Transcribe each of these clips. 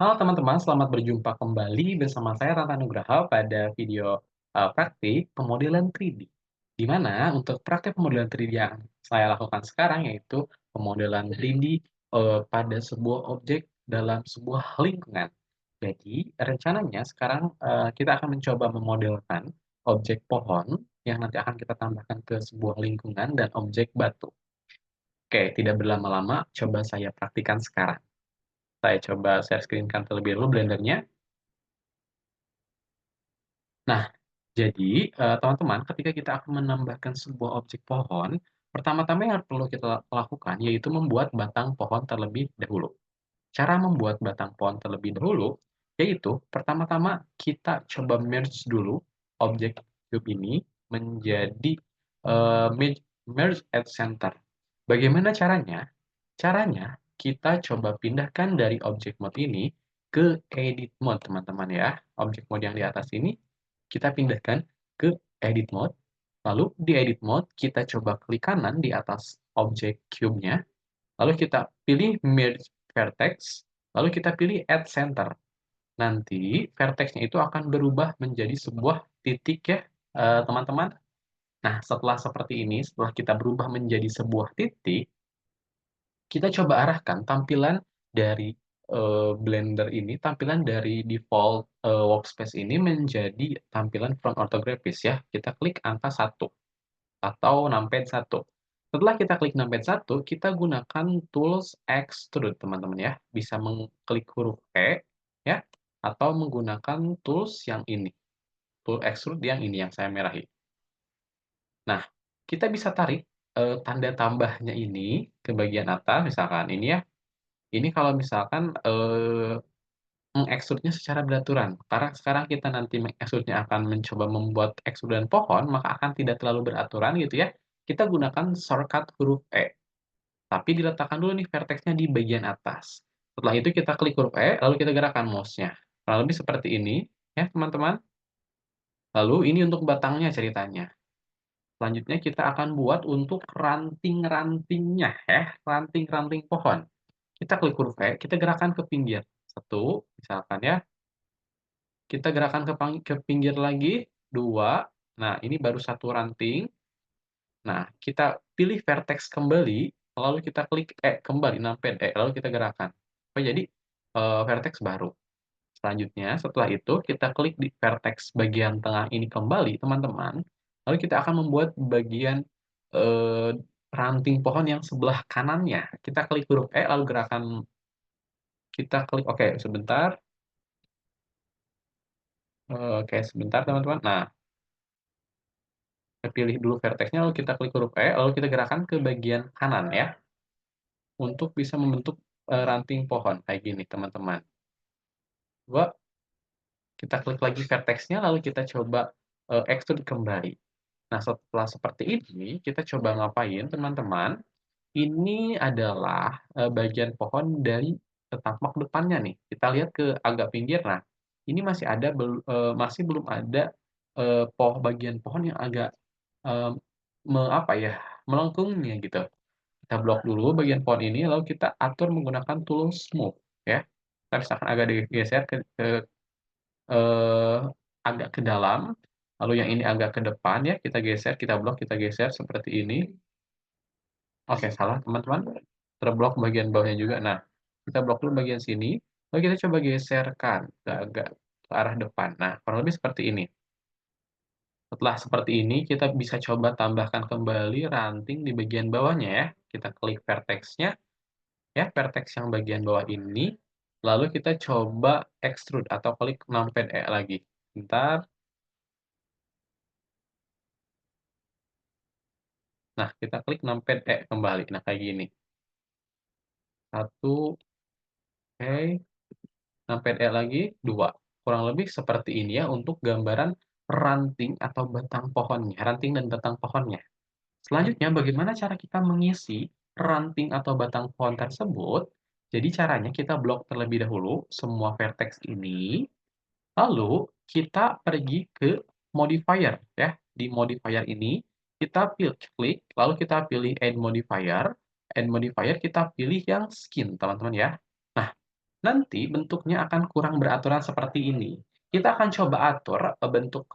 Halo teman-teman, selamat berjumpa kembali bersama saya Ranta Nugraha pada video praktik pemodelan 3D. Di mana untuk praktik pemodelan 3D yang saya lakukan sekarang yaitu pemodelan 3D pada sebuah objek dalam sebuah lingkungan. Jadi rencananya sekarang kita akan mencoba memodelkan objek pohon yang nanti akan kita tambahkan ke sebuah lingkungan dan objek batu. Oke, tidak berlama-lama, coba saya praktikkan sekarang. Saya coba share screen-kan terlebih dahulu Blender-nya. Nah, jadi, teman-teman, ketika kita akan menambahkan sebuah objek pohon, pertama-tama yang perlu kita lakukan yaitu membuat batang pohon terlebih dahulu. Cara membuat batang pohon terlebih dahulu, yaitu pertama-tama kita coba merge dulu objek cube ini menjadi, merge at center. Bagaimana caranya? Caranya, kita coba pindahkan dari object mode ini ke edit mode, teman-teman ya. Object mode yang di atas ini kita pindahkan ke edit mode. Lalu di edit mode, kita coba klik kanan di atas objek cube-nya. Lalu kita pilih merge vertex. Lalu kita pilih add center. Nanti vertex-nya itu akan berubah menjadi sebuah titik ya, teman-teman. Nah, setelah seperti ini, setelah kita berubah menjadi sebuah titik, kita coba arahkan tampilan dari Blender ini, tampilan dari default workspace ini menjadi tampilan front orthographic ya. Kita klik angka 1 atau numpad 1. Setelah kita klik numpad 1, kita gunakan tools extrude teman-teman ya. Bisa mengklik huruf E ya, atau menggunakan tools yang ini. Tool extrude yang ini yang saya merahi. Nah, kita bisa tarik tanda tambahnya ini ke bagian atas, misalkan ini ya. Ini kalau misalkan, mengekstrudnya secara beraturan, karena sekarang kita nanti mengekstrudnya akan mencoba membuat ekstrudan pohon, maka akan tidak terlalu beraturan gitu ya, kita gunakan shortcut huruf E. Tapi diletakkan dulu nih vertex-nya di bagian atas. Setelah itu kita klik huruf E, lalu kita gerakkan mouse-nya. Kurang lebih seperti ini ya teman-teman. Lalu ini untuk batangnya ceritanya. Selanjutnya kita akan buat untuk ranting-rantingnya ya, ranting-ranting pohon. Kita klik huruf E, kita gerakan ke pinggir. Satu, misalkan ya, kita gerakan ke pinggir lagi, 2. Nah, ini baru satu ranting. Nah, kita pilih vertex kembali, lalu kita klik E kembali, numpad E, lalu kita gerakan. Oh, jadi, vertex baru. Selanjutnya, setelah itu kita klik di vertex bagian tengah ini kembali, teman-teman. Lalu kita akan membuat bagian, eee, ranting pohon yang sebelah kanannya. Kita klik huruf E, lalu gerakan kita klik oke, sebentar. Oke, sebentar teman-teman. Nah, kita pilih dulu vertex-nya, lalu kita klik huruf E, lalu kita gerakan ke bagian kanan ya, untuk bisa membentuk, ranting pohon, kayak gini teman-teman. Coba kita klik lagi vertex-nya, lalu kita coba, extrude kembali. Nah, setelah seperti ini, kita coba ngapain teman-teman, ini adalah, bagian pohon dari tapak depannya nih. Kita lihat ke agak pinggir, nah, ini masih belum ada, bagian pohon yang agak, eee, apa ya, melengkungnya gitu. Kita blok dulu bagian pohon ini, lalu kita atur menggunakan tool smooth ya. Kita misalkan agak digeser eee, agak ke dalam, lalu yang ini agak ke depan ya, kita geser, kita blok, kita geser seperti ini. Oke, salah teman-teman, terblok bagian bawahnya juga. Nah, kita blok dulu bagian sini, lalu kita coba geserkan ke agak ke arah depan. Nah, kurang lebih seperti ini. Setelah seperti ini, kita bisa coba tambahkan kembali ranting di bagian bawahnya ya. Kita klik vertex-nya, ya, vertex yang bagian bawah ini, lalu kita coba extrude atau klik numpad E lagi. Bentar. Nah, kita klik numpad E kembali. Nah, kayak gini. Satu, oke. Numpad E lagi, 2. Kurang lebih seperti ini ya untuk gambaran ranting atau batang pohonnya, ranting dan batang pohonnya. Selanjutnya, bagaimana cara kita mengisi ranting atau batang pohon tersebut? Jadi caranya kita blok terlebih dahulu semua vertex ini, lalu kita pergi ke modifier ya. Di modifier ini kita klik, lalu kita pilih add modifier kita pilih yang skin teman-teman ya. Nah, nanti bentuknya akan kurang beraturan seperti ini. Kita akan coba atur, bentuk,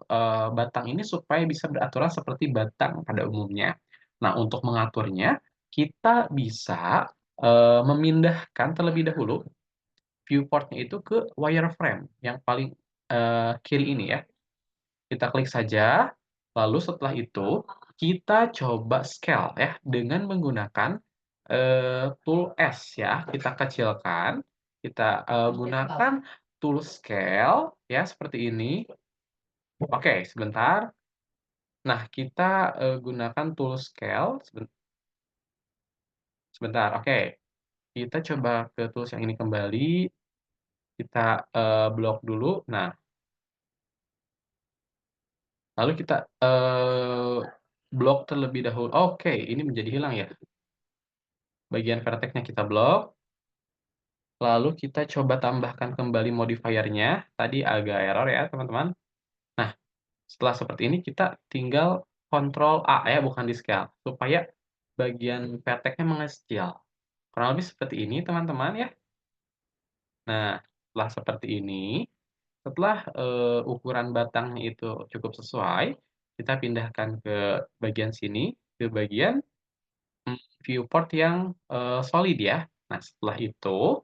batang ini supaya bisa beraturan seperti batang pada umumnya. Nah, untuk mengaturnya, kita bisa, memindahkan terlebih dahulu viewport-nya itu ke wireframe yang paling, kiri ini ya. Kita klik saja, lalu setelah itu kita coba scale ya dengan menggunakan, tool S ya, kita kecilkan, kita, gunakan tool scale ya seperti ini. Oke, sebentar. Nah, kita, gunakan tool scale sebentar, oke. Kita coba ke tools yang ini kembali, kita, blok dulu. Nah, lalu kita, blok terlebih dahulu. Oke, ini menjadi hilang ya? Bagian vertex-nya kita blok, lalu kita coba tambahkan kembali modifier-nya, tadi agak error ya teman-teman. Nah, setelah seperti ini kita tinggal kontrol A ya, bukan di-scale, supaya bagian vertex-nya mengecil. Kurang lebih seperti ini teman-teman ya. Nah, setelah seperti ini, setelah, ukuran batangnya itu cukup sesuai, kita pindahkan ke bagian sini, ke bagian, viewport yang, solid ya. Nah, setelah itu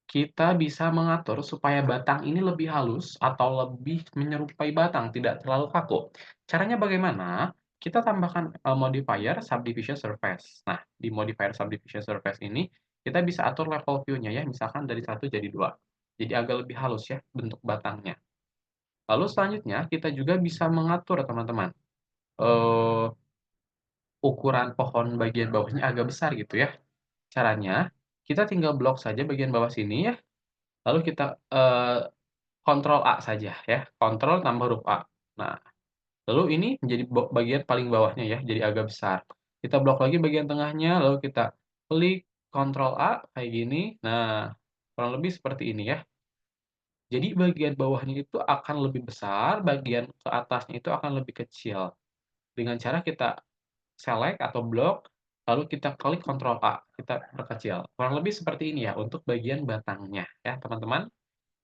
kita bisa mengatur supaya batang ini lebih halus atau lebih menyerupai batang, tidak terlalu kaku. Caranya bagaimana? Kita tambahkan, modifier subdivision surface. Nah, di modifier subdivision surface ini, kita bisa atur level view-nya ya, misalkan dari 1 jadi 2. Jadi agak lebih halus ya bentuk batangnya. Lalu selanjutnya kita juga bisa mengatur teman-teman, eee, ukuran pohon bagian bawahnya agak besar gitu ya. Caranya, kita tinggal blok saja bagian bawah sini ya, lalu kita, kontrol A saja ya, kontrol tambah huruf A. Nah, lalu ini menjadi bagian paling bawahnya ya, jadi agak besar. Kita blok lagi bagian tengahnya, lalu kita klik kontrol A kayak gini. Nah, kurang lebih seperti ini ya. Jadi bagian bawahnya itu akan lebih besar, bagian ke atasnya itu akan lebih kecil. Dengan cara kita select atau blok, lalu kita klik kontrol A, kita perkecil. Kurang lebih seperti ini ya untuk bagian batangnya ya, teman-teman.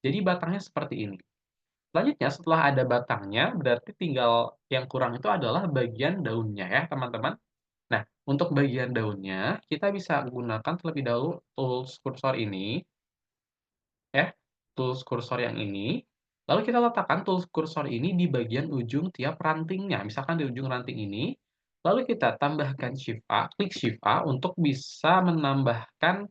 Jadi batangnya seperti ini. Selanjutnya setelah ada batangnya, berarti tinggal yang kurang itu adalah bagian daunnya ya, teman-teman. Nah, untuk bagian daunnya, kita bisa gunakan terlebih dahulu tools kursor ini, ya, tools kursor yang ini, lalu kita letakkan tools kursor ini di bagian ujung tiap rantingnya, misalkan di ujung ranting ini, lalu kita tambahkan Shift A, klik Shift A untuk bisa menambahkan,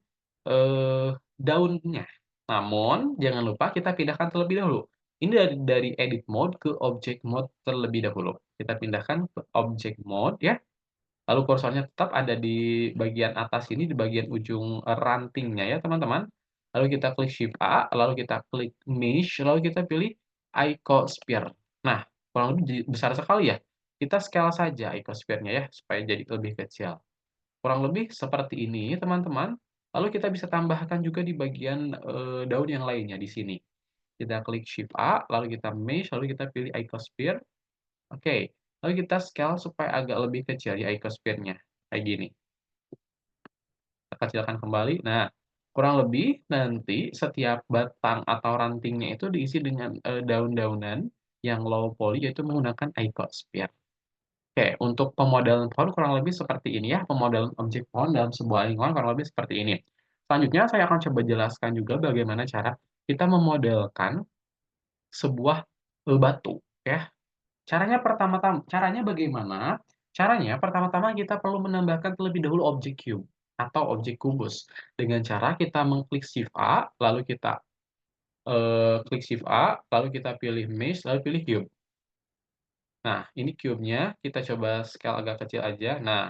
daunnya. Namun, jangan lupa kita pindahkan terlebih dahulu. Ini dari edit mode ke object mode terlebih dahulu. Kita pindahkan ke object mode ya. Lalu kursornya tetap ada di bagian atas ini, di bagian ujung, rantingnya ya, teman-teman. Lalu kita klik Shift A, lalu kita klik Mesh, lalu kita pilih icosphere. Nah, kurang lebih besar sekali ya. Kita scale saja icosphere-nya ya, supaya jadi lebih kecil. Kurang lebih seperti ini, teman-teman. Lalu kita bisa tambahkan juga di bagian, daun yang lainnya di sini. Kita klik Shift A, lalu kita Mesh, lalu kita pilih icosphere. Oke, lalu kita scale supaya agak lebih kecil ya icosphere-nya, kayak gini. Kita kecilkan kembali. Nah, kurang lebih nanti setiap batang atau rantingnya itu diisi dengan, daun-daunan yang low poly, yaitu menggunakan icosphere. Oke, untuk pemodelan pohon kurang lebih seperti ini ya, pemodelan objek pohon dalam sebuah lingkungan kurang lebih seperti ini. Selanjutnya saya akan coba jelaskan juga bagaimana cara kita memodelkan sebuah, batu, ya. Caranya bagaimana? Caranya pertama-tama kita perlu menambahkan terlebih dahulu objek cube atau objek kubus. Dengan cara kita mengklik Shift A, lalu kita, klik Shift A, lalu kita pilih Mesh, lalu pilih cube. Nah, ini cube-nya kita coba scale agak kecil aja. Nah,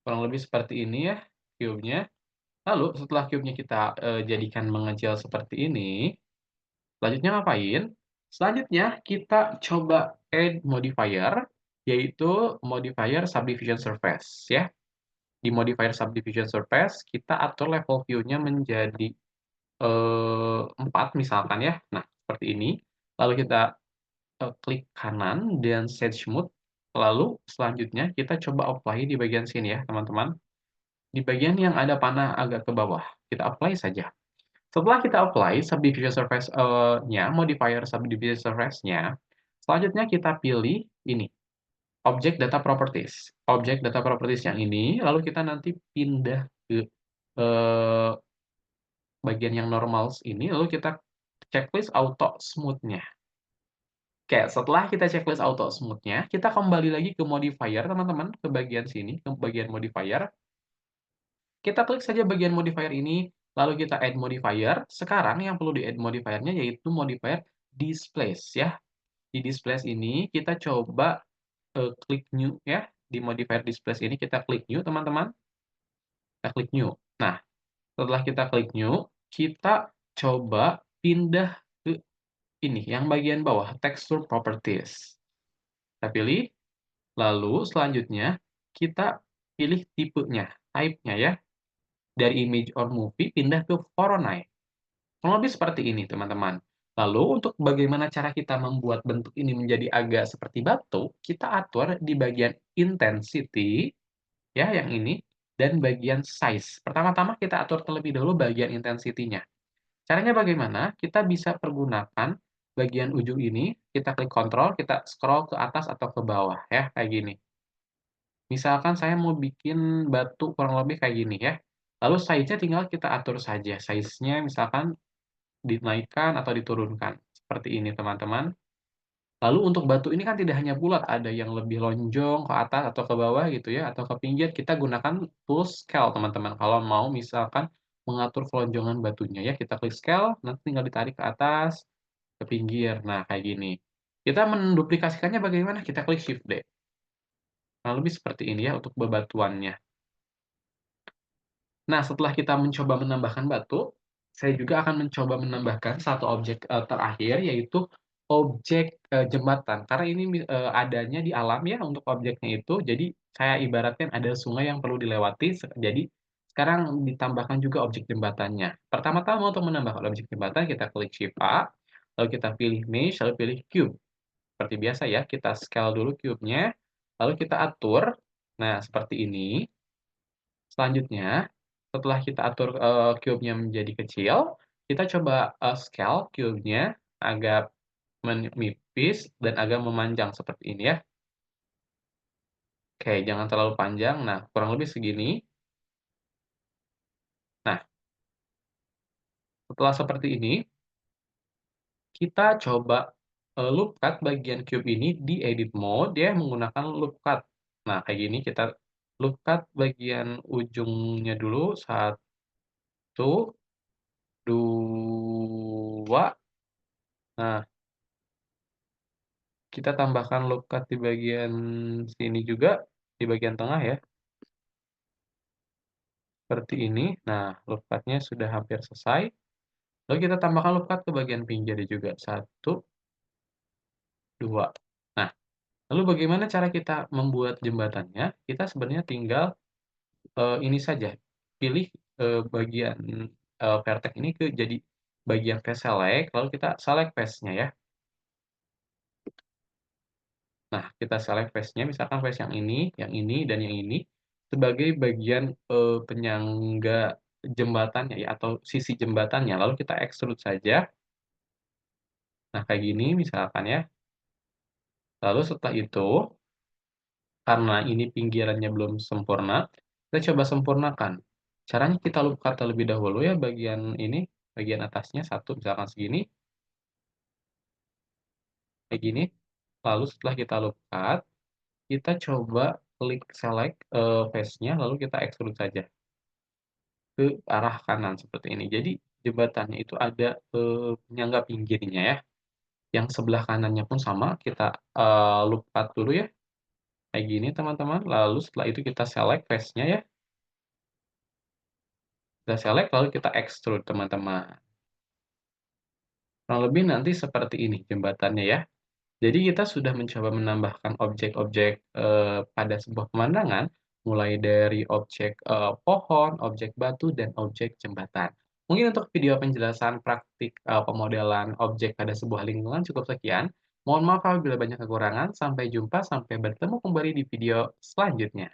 kurang lebih seperti ini ya cube-nya. Lalu setelah cube-nya kita, jadikan mengecil seperti ini, selanjutnya ngapain? Selanjutnya kita coba add modifier, yaitu modifier subdivision surface ya. Di modifier subdivision surface, kita atur level view-nya menjadi, 4 misalkan ya. Nah, seperti ini. Lalu kita, klik kanan dan set smooth, lalu selanjutnya kita coba apply di bagian sini ya, teman-teman. Di bagian yang ada panah agak ke bawah, kita apply saja. Setelah kita apply subdivision surface-nya, modifier subdivision surface-nya, selanjutnya kita pilih ini, object data properties. Object data properties yang ini, lalu kita nanti pindah ke, eee, bagian yang normals ini, lalu kita checklist auto smooth-nya. Oke, setelah kita checklist auto smooth-nya, kita kembali lagi ke modifier teman-teman, ke bagian sini, ke bagian modifier. Kita klik saja bagian modifier ini, lalu kita add modifier. Sekarang yang perlu di-add modifier-nya yaitu modifier displace ya. Di displace ini kita coba, klik new ya, di modifier displace ini kita klik new teman-teman, kita klik new. Nah, setelah kita klik new, kita coba pindah ke ini, yang bagian bawah, texture properties. Kita pilih, lalu selanjutnya kita pilih tipenya, type-nya ya. Dari image or movie pindah ke Voronoi. Kurang lebih seperti ini, teman-teman. Lalu untuk bagaimana cara kita membuat bentuk ini menjadi agak seperti batu, kita atur di bagian intensity, ya yang ini, dan bagian size. Pertama-tama kita atur terlebih dahulu bagian intensity-nya. Caranya bagaimana? Kita bisa pergunakan bagian ujung ini, kita klik kontrol, kita scroll ke atas atau ke bawah ya, kayak gini. Misalkan saya mau bikin batu kurang lebih kayak gini ya, lalu size-nya tinggal kita atur saja, size-nya misalkan dinaikkan atau diturunkan, seperti ini teman-teman. Lalu untuk batu ini kan tidak hanya bulat, ada yang lebih lonjong ke atas atau ke bawah gitu ya, atau ke pinggir, kita gunakan tools scale teman-teman, kalau mau misalkan mengatur kelonjongan batunya ya, kita klik scale, nanti tinggal ditarik ke atas, ke pinggir, nah kayak gini. Kita menduplikasikannya bagaimana? Kita klik Shift D. Kurang lebih seperti ini ya untuk bebatuannya. Nah, setelah kita mencoba menambahkan batu, saya juga akan mencoba menambahkan satu objek, terakhir yaitu objek, jembatan. Karena ini adanya di alam ya untuk objeknya itu, jadi saya ibaratkan ada sungai yang perlu dilewati, jadi sekarang ditambahkan juga objek jembatannya. Pertama-tama untuk menambahkan objek jembatan kita klik Shift A, lalu kita pilih Mesh, lalu pilih Cube. Seperti biasa ya, kita scale dulu cube-nya, lalu kita atur. Nah, seperti ini. Selanjutnya, setelah kita atur, cube-nya menjadi kecil, kita coba, scale cube-nya agak menipis dan agak memanjang seperti ini ya. Oke, jangan terlalu panjang, nah kurang lebih segini. Nah, setelah seperti ini, kita coba, loop cut bagian cube ini di edit mode ya menggunakan loop cut. Nah, kayak gini kita loop cut bagian ujungnya dulu, 1, 2. Nah, kita tambahkan loop cut di bagian sini juga, di bagian tengah ya, seperti ini. Nah, loop cut-nya sudah hampir selesai. Lalu kita tambahkan loop cut ke bagian pinggir juga, 1, 2. Nah, lalu bagaimana cara kita membuat jembatannya? Kita sebenarnya tinggal, ini saja, pilih, bagian, vertex ini ke jadi bagian face select, lalu kita select face-nya ya. Nah, kita select face-nya, misalkan face yang ini, dan yang ini, sebagai bagian, penyangga jembatannya ya, atau sisi jembatannya, lalu kita extrude saja. Nah, kayak gini misalkan ya. Lalu setelah itu, karena ini pinggirannya belum sempurna, kita coba sempurnakan. Caranya kita loop cut terlebih dahulu ya bagian ini, bagian atasnya satu misalkan segini, kayak gini. Lalu setelah kita loop cut, kita coba klik select, face-nya, lalu kita extrude saja ke arah kanan seperti ini. Jadi jembatannya itu ada, penyangga pinggirnya ya, yang sebelah kanannya pun sama kita, loop cut dulu ya, kayak gini teman-teman. Lalu setelah itu kita select face-nya ya, kita select lalu kita extrude teman-teman. Kurang lebih nanti seperti ini jembatannya ya. Jadi kita sudah mencoba menambahkan objek-objek, pada sebuah pemandangan, mulai dari objek, pohon, objek batu, dan objek jembatan. Mungkin untuk video penjelasan praktik, pemodelan objek pada sebuah lingkungan cukup sekian. Mohon maaf apabila banyak kekurangan. Sampai jumpa, sampai bertemu kembali di video selanjutnya.